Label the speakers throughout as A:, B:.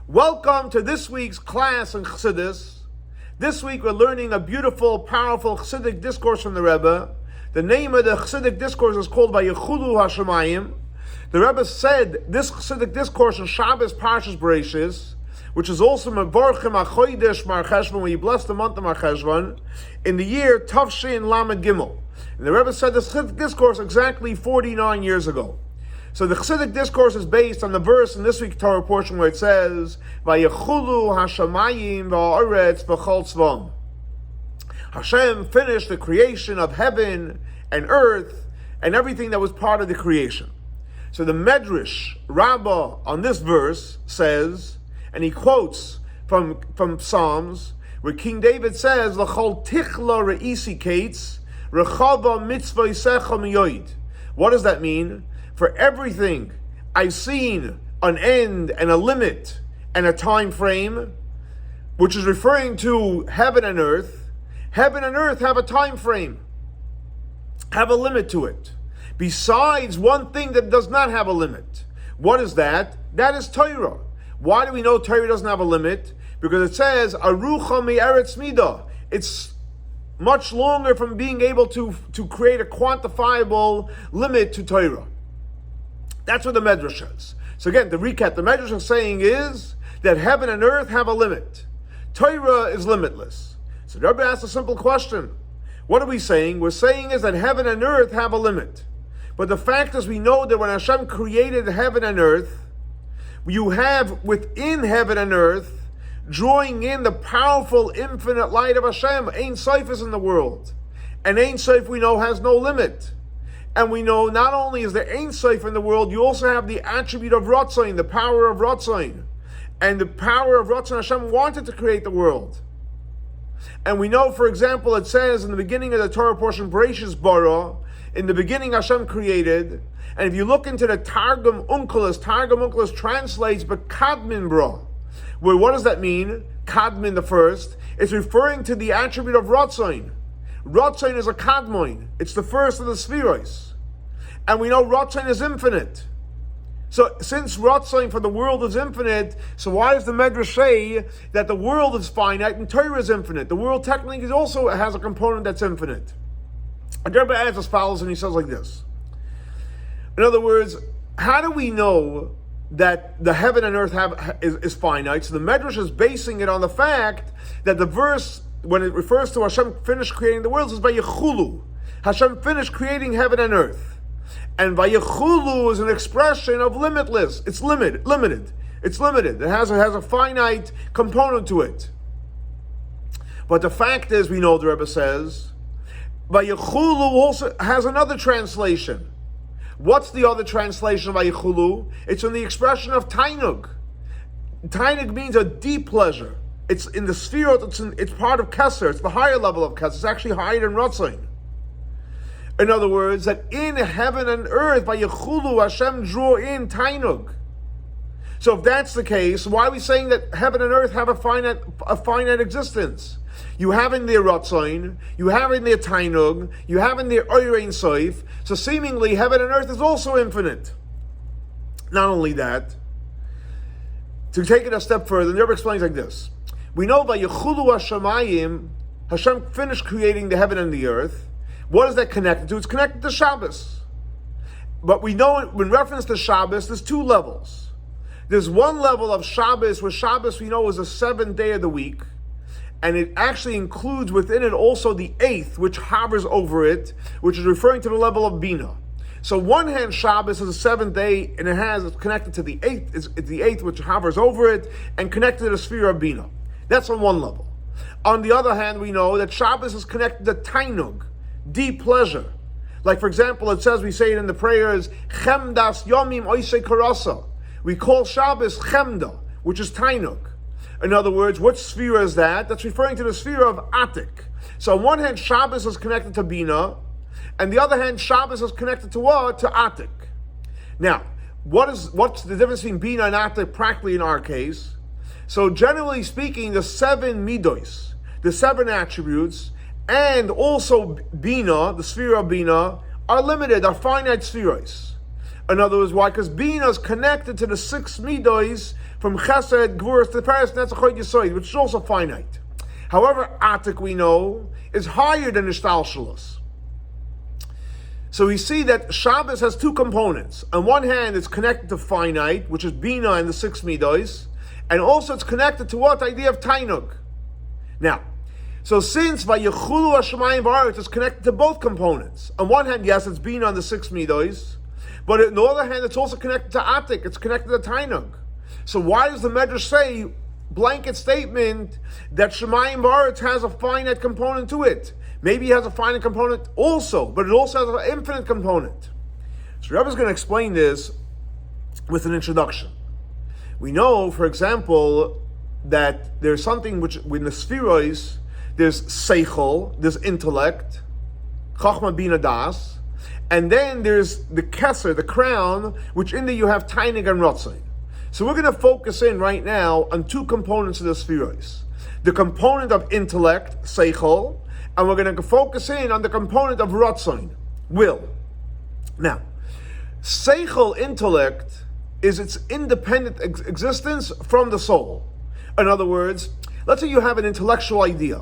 A: Welcome to this week's class in Chassidus. This week we're learning a beautiful, powerful Chassidic discourse from the Rebbe. The name of the Chassidic discourse is called Vichulu Hashemayim. The Rebbe said this Chassidic discourse in Shabbos Parshas Beraishis, which is also Mevorchim HaChodesh Marchshon, when you bless the month of Marchshon, in the year Tavshin Lamed Gimel. And the Rebbe said this Chassidic discourse exactly 49 years ago. So the Chassidic discourse is based on the verse in this week's Torah portion where it says, "Vayichulu hashamayim va'aretz b'chol tzvam." Hashem finished the creation of heaven and earth and everything that was part of the creation. So the Medrash Rabbah on this verse says, and he quotes from Psalms, where King David says, "L'chol tichla re'isi kates, rechava mitzvah yisecha miyoid." What does that mean? For everything, I've seen an end and a limit and a time frame, which is referring to heaven and earth. Heaven and earth have a time frame, have a limit to it. Besides one thing that does not have a limit. What is that? That is Torah. Why do we know Torah doesn't have a limit? Because it says, Arucha mi'eretz midah. It's much longer from being able to create a quantifiable limit to Torah. That's what the Medrash says. So again, to recap, the Medrash is saying is that heaven and earth have a limit. Torah is limitless. So the Rebbe asks a simple question. What are we saying? We're saying is that heaven and earth have a limit. But the fact is we know that when Hashem created heaven and earth, you have within heaven and earth drawing in the powerful infinite light of Hashem. Ein Sof is in the world. And Ein Sof we know has no limit. And we know not only is there Ein Sof in the world, you also have the attribute of Ratzon, the power of Ratzon. And the power of Ratzon, Hashem wanted to create the world. And we know, for example, it says in the beginning of the Torah portion, Bereshis bara, in the beginning Hashem created. And if you look into the Targum Onkelos translates B'kadmin bra. Where what does that mean? Kadmin the first. It's referring to the attribute of Ratzon. Ratzon is a kadmoin. It's the first of the spheroids. And we know Ratzon is infinite. So since Ratzon for the world is infinite, so why does the Medrash say that the world is finite and Torah is infinite? The world technically also has a component that's infinite. And Rebbe adds as follows, and he says like this. In other words, how do we know that the heaven and earth is finite? So the Medrash is basing it on the fact that the verse, when it refers to Hashem finished creating the world, is Vayichulu. Hashem finished creating heaven and earth. And Vayichulu is an expression of limitless. It's limited. It's limited. It has a finite component to it. But the fact is, we know the Rebbe says, Vayichulu also has another translation. What's the other translation of Vayichulu? It's in the expression of Tainug. Tainug means a deep pleasure. It's in the sphere, it's part of Kesser. It's the higher level of Kesser. It's actually higher than Ratzon. In other words, that in heaven and earth, Vayichulu, Hashem drew in Tainug. So if that's the case, why are we saying that heaven and earth have a finite existence? You have in their Ratzon, you have in their Tainug, you have in their Ein Sof. So seemingly heaven and earth is also infinite. Not only that, to take it a step further, the Rebbe explains like this. We know by Yichulu Hashemayim, Hashem finished creating the heaven and the earth. What is that connected to? It's connected to Shabbos. But we know in reference to Shabbos, there's two levels. There's one level of Shabbos, where Shabbos we know is the seventh day of the week. And it actually includes within it also the eighth, which hovers over it, which is referring to the level of Bina. So one hand, Shabbos is the seventh day, and it's connected to the eighth. It's the eighth which hovers over it, and connected to the sphere of Bina. That's on one level. On the other hand, we know that Shabbos is connected to Tainug, deep pleasure. Like for example, it says, we say it in the prayers, Chemdas Yomim Oisei Karasa. We call Shabbos Chemda, which is Tainug. In other words, what sphere is that? That's referring to the sphere of Atik. So on one hand, Shabbos is connected to Bina, and the other hand, Shabbos is connected to what? To Atik. Now, what's the difference between Bina and Atik practically in our case? So generally speaking, the seven midos, the seven attributes, and also Bina, the sphere of Bina, are limited, are finite spheres. In other words, why? Because Bina is connected to the 6 midos from Chesed, Gvuras to Paris, and that's a Chod Yisoid, which is also finite. However, Atik, we know, is higher than Ishtalshalos. So we see that Shabbos has 2 components. On one hand, it's connected to finite, which is Bina and the 6 midos, and also it's connected to what? The idea of Tainug. Now, so since Vayichulu Hashemayim V'Aretz is connected to both components. On one hand, yes, it's Bina on the 6 midos, but on the other hand, it's also connected to Atik, it's connected to Tainug. So why does the Medrash say, blanket statement, that Shemayim V'Aretz has a finite component to it? Maybe it has a finite component also, but it also has an infinite component. So Rebbe is going to explain this with an introduction. We know, for example, that there's something which, with the Spherois, there's Seichel, there's intellect, Chachma Bina Das, and then there's the Keser, the crown, which in there you have Tainig and Ratzon. So we're going to focus in right now on 2 components of the Spherois. The component of intellect, Seichel, and we're going to focus in on the component of Ratzon, will. Now, Seichel, intellect, is its independent existence from the soul. In other words, let's say you have an intellectual idea,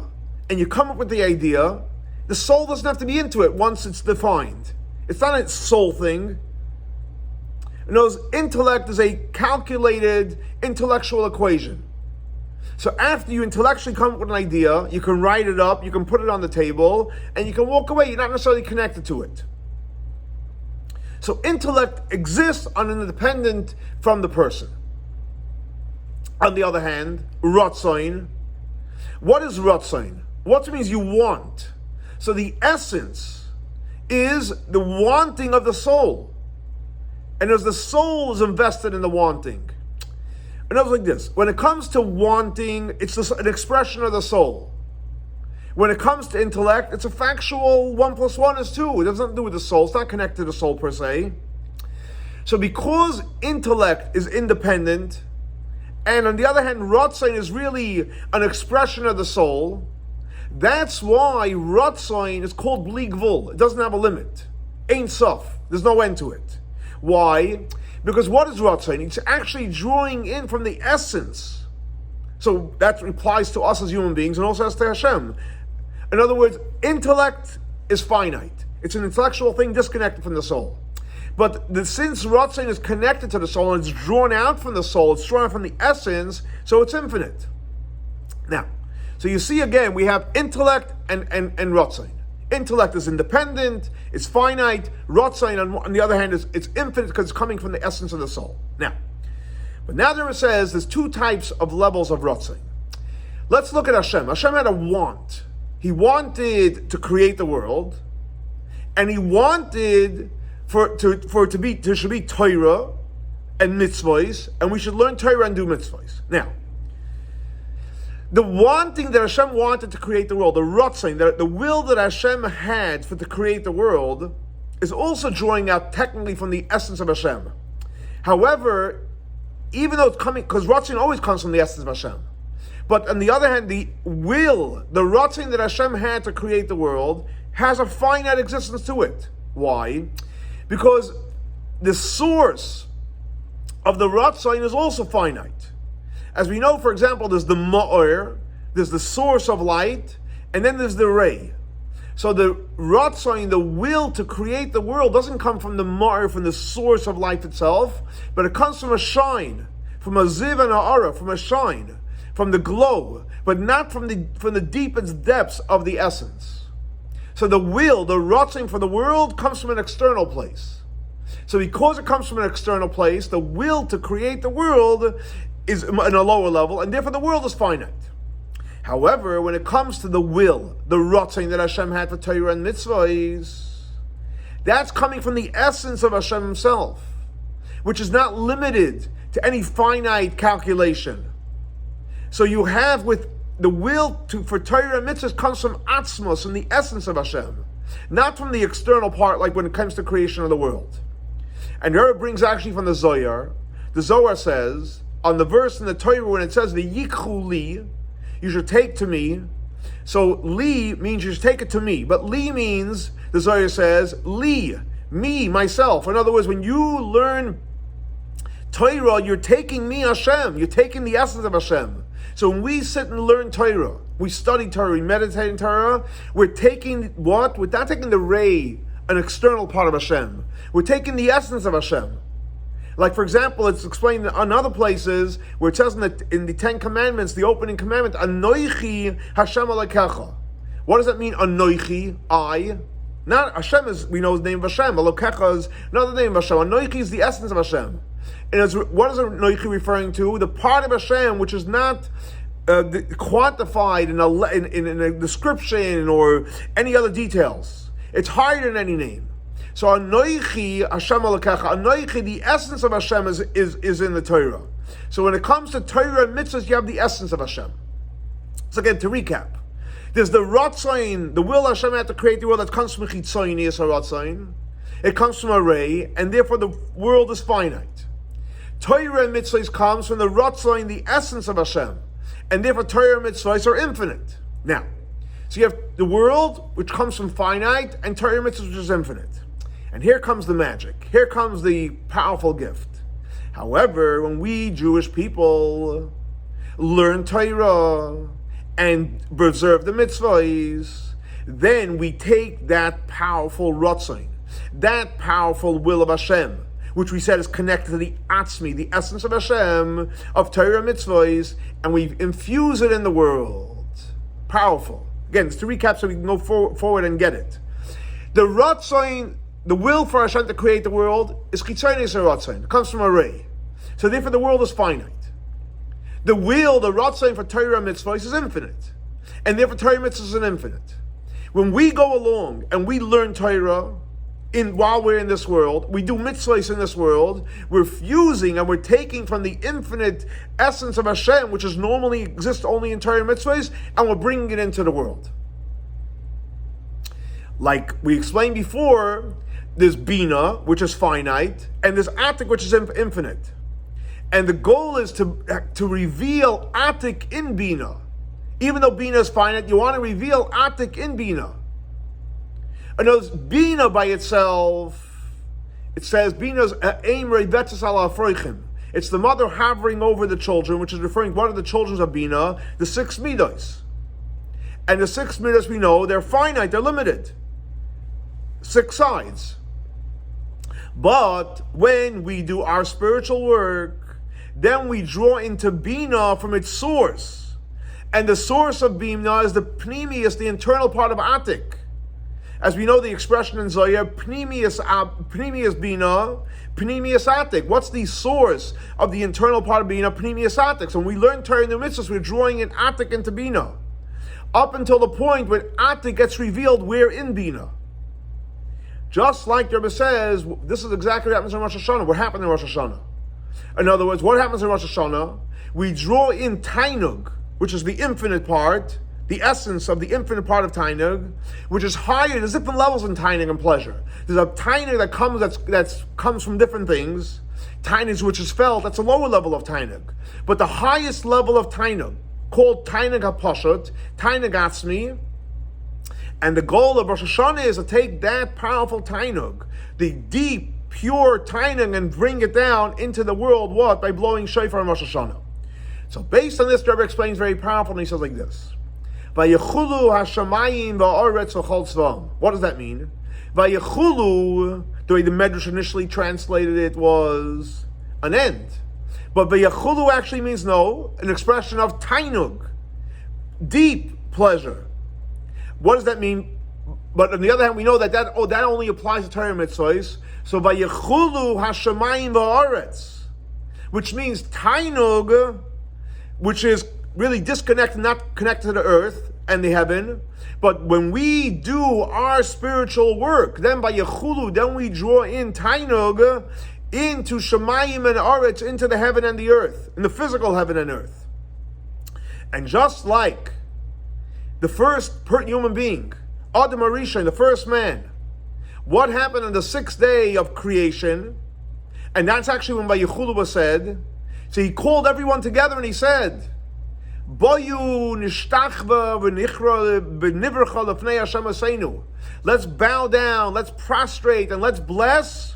A: and you come up with the idea, the soul doesn't have to be into it once it's defined. It's not a soul thing. In other words, intellect is a calculated intellectual equation. So after you intellectually come up with an idea, you can write it up, you can put it on the table, and you can walk away. You're not necessarily connected to it. So intellect exists independent from the person. On the other hand, Ratzon. What is Ratzon? What means you want? So the essence is the wanting of the soul. And as the soul is invested in the wanting. In other words, like this, when it comes to wanting, it's an expression of the soul. When it comes to intellect, it's a factual 1 + 1 is 2. It has nothing to do with the soul. It's not connected to the soul per se. So because intellect is independent, and on the other hand, Ratzon is really an expression of the soul, that's why Ratzon is called Bli Gvul. It doesn't have a limit. Ein Sof. There's no end to it. Why? Because what is Ratzon? It's actually drawing in from the essence. So that applies to us as human beings and also as to Hashem. In other words, intellect is finite. It's an intellectual thing disconnected from the soul. But since Ratzon is connected to the soul and it's drawn out from the soul, it's drawn out from the essence, so it's infinite. Now, so you see again, we have intellect and Ratzon. Intellect is independent, it's finite. Ratzon, on the other hand, it's infinite because it's coming from the essence of the soul. Now, but now there it says there's 2 types of levels of Ratzon. Let's look at Hashem. Hashem had a want. He wanted to create the world, and he wanted for it to be Torah and mitzvahs, and we should learn Torah and do mitzvahs. Now, the wanting that Hashem wanted to create the world, the Ratzon, the will that Hashem had to create the world, is also drawing out technically from the essence of Hashem. However, even though it's coming, because Ratzon always comes from the essence of Hashem. But on the other hand, the will, the Ratzon that Hashem had to create the world, has a finite existence to it. Why? Because the source of the Ratzon is also finite. As we know, for example, there's the Ma'or, there's the source of light, and then there's the ray. So the Ratzon, the will to create the world, doesn't come from the Ma'or, from the source of light itself, but it comes from a shine, from a ziv and a ara, from a shine, from the glow, but not from the deepest depths of the essence. So the will, the Ratzon for the world, comes from an external place. So because it comes from an external place, the will to create the world is in a lower level, and therefore the world is finite. However, when it comes to the will, the Ratzon that Hashem had for Torah and mitzvahs, that's coming from the essence of Hashem himself, which is not limited to any finite calculation. So you have with the will for Torah and mitzvahs comes from Atzmos, from the essence of Hashem, not from the external part, like when it comes to creation of the world. And here it brings actually from the Zohar. The Zohar says, on the verse in the Torah when it says, V'yikchu li, you should take to me. So li means you should take it to me. But li means, the Zohar says, li, Me, myself. In other words, when you learn Torah, you're taking me, Hashem. You're taking the essence of Hashem. So when we sit and learn Torah, we study Torah, we meditate in Torah, we're taking what? We're not taking the ray, an external part of Hashem. We're taking the essence of Hashem. Like, for example, it's explained in other places where it says in the Ten Commandments, the opening commandment, Anoichi Hashem Elokecha. What does that mean, Anoichi? I. Not Hashem is, we know the name of Hashem. Elokecha is another name of Hashem. Anoichi is the essence of Hashem. And what is Anoichi referring to? The part of Hashem which is not quantified in a description or any other details. It's higher than any name. So Anoichi Hashem Elokecha, Anoichi, the essence of Hashem is in the Torah. So when it comes to Torah and mitzvahs, you have the essence of Hashem. So again, to recap, there's the Ratzain, the will Hashem had to create the world, that comes from Chitzain, Yes Ratzain. It comes from a ray, and therefore the world is finite. Torah and mitzvahs comes from the Ratzain, the essence of Hashem, and therefore Torah and mitzvahs are infinite. Now, so you have the world, which comes from finite, and Torah and mitzvahs, which is infinite. And here comes the magic. Here comes the powerful gift. However, when we Jewish people learn Torah and preserve the mitzvahs, then we take that powerful Ratzon, that powerful will of Hashem, which we said is connected to the Atzmi, the essence of Hashem, of Torah mitzvahs, and we infuse it in the world. Powerful. Again, it's to recap so we can go forward and get it. The Ratzon, the will for Hashem to create the world, is Chitzaynis Ratzon. It comes from a ray. So therefore the world is finite. The will, the Ratzon for Torah mitzvahs is infinite. And therefore Torah mitzvahs is infinite. When we go along and we learn Torah while we're in this world, we do mitzvahs in this world, we're fusing and we're taking from the infinite essence of Hashem, which is normally exists only in Torah mitzvahs, and we're bringing it into the world. Like we explained before, there's Bina, which is finite, and there's Atik, which is infinite. And the goal is to reveal Atik in Bina. Even though Bina is finite, you want to reveal Atik in Bina. In other words, Bina by itself, it says, Bina's aim reivetzes ala afroichim. It's the mother hovering over the children, which is referring, what are the children of Bina? The 6 midos. And the 6 midos, we know, they're finite, they're limited. 6 sides. But when we do our spiritual work, then we draw into Bina from its source. And the source of Bina is the Pnimius, the internal part of Atik. As we know the expression in Zohar, Pnimius Bina, Pnimius Atik. What's the source of the internal part of Bina? Pnimius Atik. So when we learn Torah in the mitzvahs, we're drawing in Atik into Bina. Up until the point when Atik gets revealed, we're in Bina. Just like the Rebbe says, this is exactly what happens in Rosh Hashanah. What happened in Rosh Hashanah? In other words, what happens in Rosh Hashanah? We draw in Tainug, which is the infinite part, the essence of the infinite part of Tainug, which is higher. There's different levels in Tainug and pleasure. There's a Tainug that comes from different things. Tainug, which is felt, that's a lower level of Tainug. But the highest level of Tainug, called Tainug HaPashut, Tainug Atzmi, and the goal of Rosh Hashanah is to take that powerful Tainug, the deep, pure Tainug, and bring it down into the world, what? By blowing shofar in Rosh Hashanah. So based on this, the Rebbe explains very powerful, and he says like this. Viכולו השמים והארץ וכל צבאם. What does that mean? Viכולו, the way the Medrash initially translated it was an end. But Viכולו actually means an expression of Tainug, deep pleasure. What does that mean? But on the other hand, we know that only applies to Torah mitzvahs. So Viכולו השמים והארץ, which means Tainug, which is really disconnected, not connected to the earth and the heaven. But when we do our spiritual work, then by Yechulu, then we draw in Tainug into Shemayim and Aretz, into the heaven and the earth, in the physical heaven and earth. And just like the first human being, Adam Arishon, the first man, what happened on the 6th day of creation, and that's actually when by Yechulu was said, so he called everyone together and he said, Boyu nishtachva v'nichra b'nivrcha lefnei Hashem Aseinu. Let's bow down, let's prostrate, and let's bless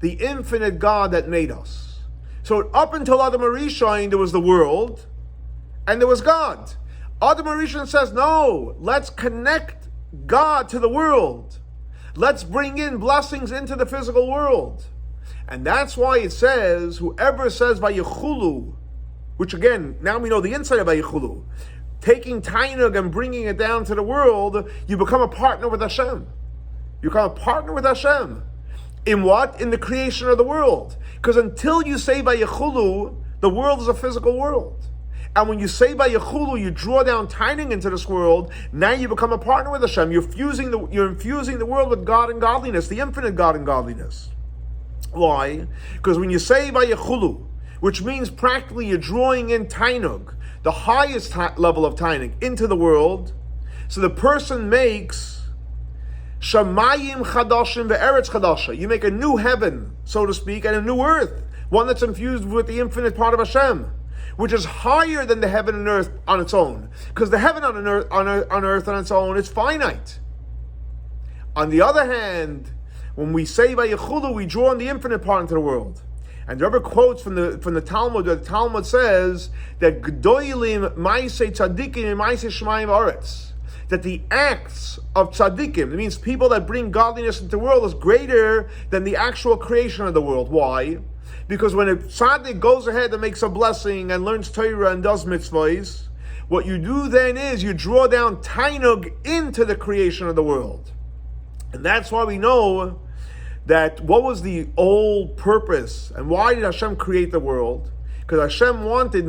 A: the infinite God that made us. So up until Adam HaRishon, there was the world, and there was God. Adam HaRishon says, no, let's connect God to the world. Let's bring in blessings into the physical world. And that's why it says, whoever says Vayichulu, which again, now we know the inside of Vayichulu, taking Tainug and bringing it down to the world, you become a partner with Hashem. You become a partner with Hashem. In what? In the creation of the world. Because until you say Vayichulu, the world is a physical world. And when you say Vayichulu, you draw down Tainug into this world, now you become a partner with Hashem. You're infusing the world with God and godliness, the infinite God and godliness. Why? Because when you say Vayichulu, which means practically you're drawing in Tainug, the highest level of Tainug, into the world, so the person makes Shamayim Chadashim ve'eretz Chadasha. You make a new heaven, so to speak, and a new earth, one that's infused with the infinite part of Hashem, which is higher than the heaven and earth on its own. Because the heaven on earth on its own is finite. On the other hand, when we say Vayichulu, we draw in the infinite part into the world. And the Rebbe quotes from the Talmud, where the Talmud says that G'doilim Maaseh Tzadikim and Maaseh Shemaim Aretz, that the acts of tzaddikim, it means people that bring godliness into the world, is greater than the actual creation of the world. Why? Because when a tzaddik goes ahead and makes a blessing and learns Torah and does mitzvahs, what you do then is you draw down Tainug into the creation of the world. And that's why we know that what was the old purpose and why did Hashem create the world? Because Hashem wanted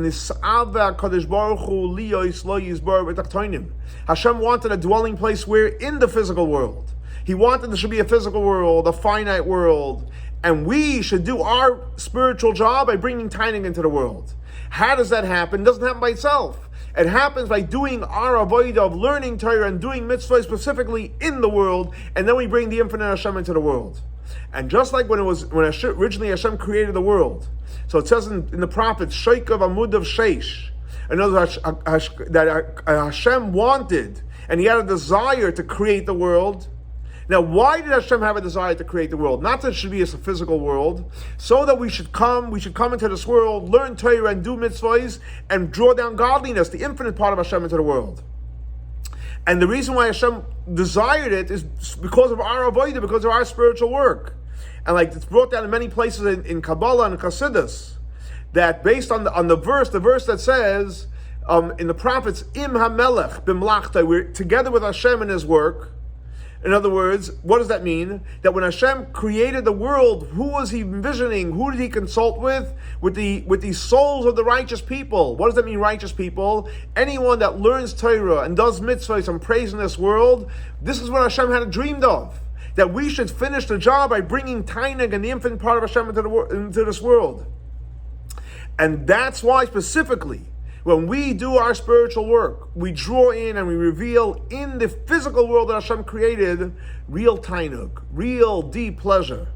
A: Hashem wanted a dwelling place where in the physical world. He wanted there should be a physical world, a finite world, and we should do our spiritual job by bringing Tainug into the world. How does that happen? It doesn't happen by itself. It happens by doing our avodah of learning Torah and doing mitzvahs specifically in the world, and then we bring the infinite Hashem into the world. And just like when originally Hashem created the world, so it says in the prophets, Sheikav Amud of Sheish, in other words, that Hashem wanted, and He had a desire to create the world. Now, why did Hashem have a desire to create the world? Not that it should be a physical world, so that we should come into this world, learn Torah and do mitzvahs, and draw down godliness, the infinite part of Hashem, into the world. And the reason why Hashem desired it is because of our avodah, because of our spiritual work. And like it's brought down in many places in Kabbalah and Chassidus, that based on the verse that says in the prophets, Im HaMelech b'mlachta, we're together with Hashem in His work. In other words, what does that mean? That when Hashem created the world, who was He envisioning? Who did He consult with? With the souls of the righteous people. What does that mean, righteous people? Anyone that learns Torah and does mitzvahs and prays in this world, this is what Hashem had dreamed of. That we should finish the job by bringing Tainug and the infinite part of Hashem into this world. And that's why specifically, when we do our spiritual work, we draw in and we reveal in the physical world that Hashem created real Tainug, real deep pleasure,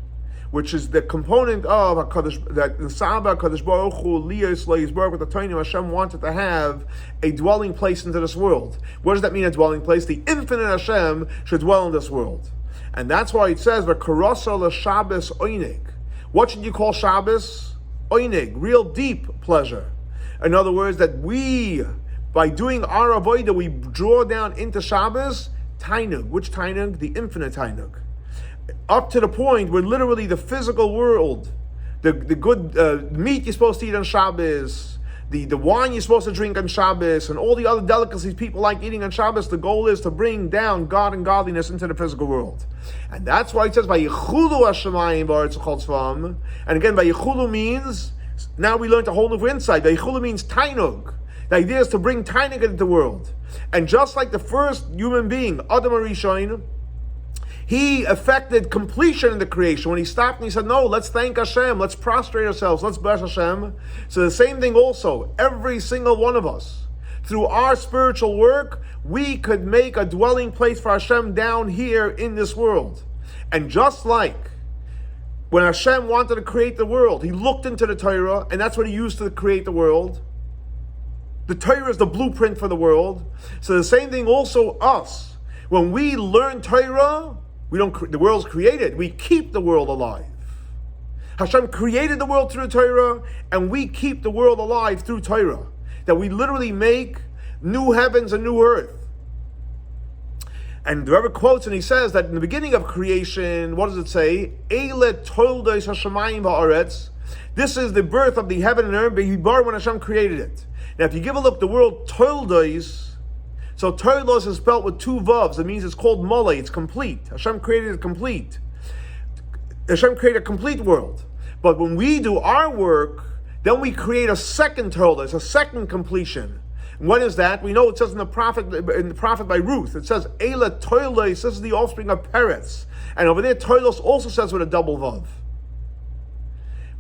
A: which is the component of that HaKadosh Baruch Hu Liyos Lo Yisborach with the Tainug. Hashem wanted to have a dwelling place into this world. What does that mean, a dwelling place? The infinite Hashem should dwell in this world. And that's why it says, "V'karasa l'Shabbos oinig." What should you call Shabbos? Oinig, real deep pleasure. In other words, that we, by doing our avodah, we draw down into Shabbos Tainug. Which Tainug? The infinite Tainug. Up to the point where literally the physical world, the good meat you're supposed to eat on Shabbos, the wine you're supposed to drink on Shabbos, and all the other delicacies people like eating on Shabbos, the goal is to bring down God and godliness into the physical world. And that's why it says, Vayichulu Hashemayim Ba'aretz Chatzvam. And again, Vayichulu means, now we learned a whole new insight. Vayichulu means Tainug. The idea is to bring Tainug into the world. And just like the first human being, Adam HaRishon, he effected completion in the creation. When he stopped and he said, no, let's thank Hashem, let's prostrate ourselves, let's bless Hashem. So the same thing also, every single one of us, through our spiritual work, we could make a dwelling place for Hashem down here in this world. And just like when Hashem wanted to create the world, He looked into the Torah, and that's what He used to create the world. The Torah is the blueprint for the world. So the same thing also us. When we learn Torah, the world's created. We keep the world alive. Hashem created the world through Torah, and we keep the world alive through Torah. That we literally make new heavens and new earth. And the Rebbe quotes and he says that in the beginning of creation, what does it say? Eile toldos hashamayim va'aretz. This is the birth of the heaven and earth, when Hashem created it. Now if you give a look, the word toldos, so toldos is spelled with two vavs. It means it's called mole, it's complete. Hashem created it complete. Hashem created a complete world. But when we do our work, then we create a second toldos, a second completion. When is that? We know it says in the prophet by Ruth, it says, Eila Toilos, this is the offspring of Peretz. And over there, Toilos also says with a double vav,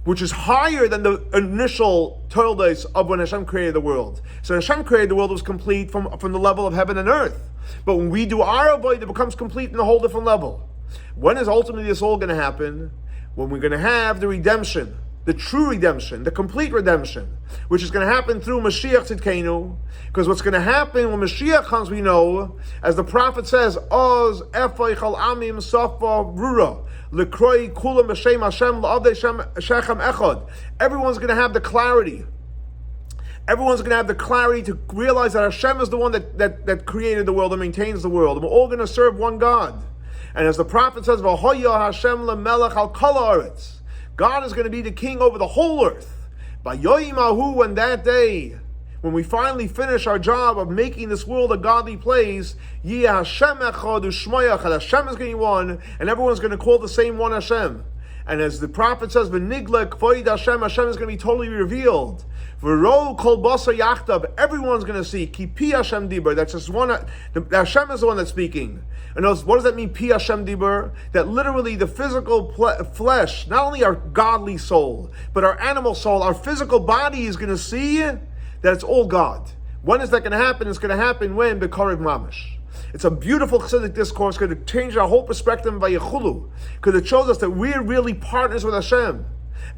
A: which is higher than the initial Toilos of when Hashem created the world. So Hashem created the world, was complete from the level of heaven and earth. But when we do our avoid, it becomes complete in a whole different level. When is ultimately this all going to happen? When we're going to have the redemption, the true redemption, the complete redemption, which is going to happen through Mashiach Tzidkenu. Because what's going to happen when Mashiach comes, we know, as the prophet says, Oz efay chal amim safa rura lekroi kulam b'shem Hashem la'avdei shechem echad. Everyone's going to have the clarity. Everyone's going to have the clarity to realize that Hashem is the one that created the world and maintains the world. And we're all going to serve one God. And as the prophet says, V'hoya Hashem lemelech al kol haaretz. God is going to be the king over the whole earth. By Yoimahu, when that day, when we finally finish our job of making this world a godly place, Hashem is going to be one, and everyone's going to call the same one Hashem. And as the prophet says, Hashem is going to be totally revealed. Everyone's going to see, Ki pi Hashem dibar. That's just one. Hashem is the one that's speaking. And what does that mean, pi Hashem dibar? That literally the physical flesh, not only our godly soul, but our animal soul, our physical body is going to see that it's all God. When is that going to happen? It's going to happen when B'Karev Mamish. It's a beautiful Chassidic discourse, going to change our whole perspective by Yichulu, because it shows us that we're really partners with Hashem.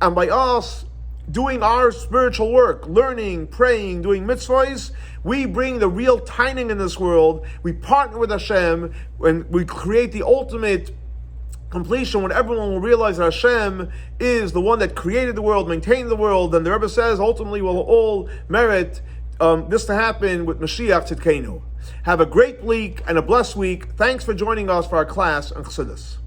A: And by us doing our spiritual work, learning, praying, doing mitzvahs, we bring the real timing in this world. We partner with Hashem, and we create the ultimate completion when everyone will realize that Hashem is the one that created the world, maintained the world, and the Rebbe says ultimately we'll all merit this to happen with Mashiach Tzidkenu. Have a great week and a blessed week. Thanks for joining us for our class on Chassidus.